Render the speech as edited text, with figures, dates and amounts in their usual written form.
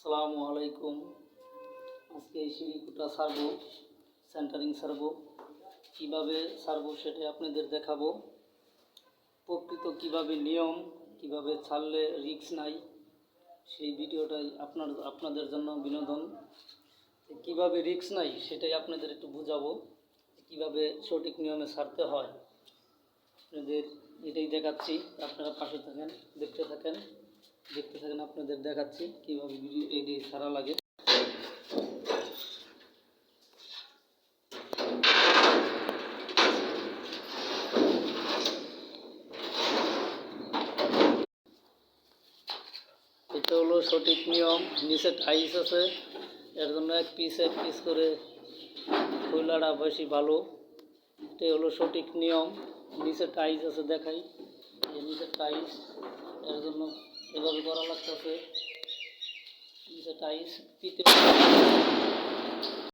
আসসালামু আলাইকুম। আজকে এই সিঁড়িটা সারবো, সেন্টারিং সারবো। কীভাবে সারবো সেটাই আপনাদের দেখাবো। প্রকৃত কীভাবে নিয়ম, কীভাবে ছাড়লে রিস্ক নাই, সেই ভিডিওটাই আপনাদের জন্য বিনোদন। কীভাবে রিস্ক নাই সেটাই আপনাদের একটু বুঝাবো, কীভাবে সঠিক নিয়মে ছাড়তে হয়। আপনাদের এটাই দেখাচ্ছি, আপনারা পাশে থাকেন, দেখতে থাকেন আপনাদের দেখাচ্ছি কীভাবে ভিডিও এটি ছাড়া লাগে। এটা হলো সঠিক নিয়ম। নিচে টাইলস আছে, এর জন্য এক পিস করে খোলাটা বেশি ভালো। এটাই হলো সঠিক নিয়ম। নিচে টাইলস আছে, দেখাই, এই নিচে টাইলস, এর জন্য এভাবে করা লাগতেছে। নিচে টাইলস, তৃতীয়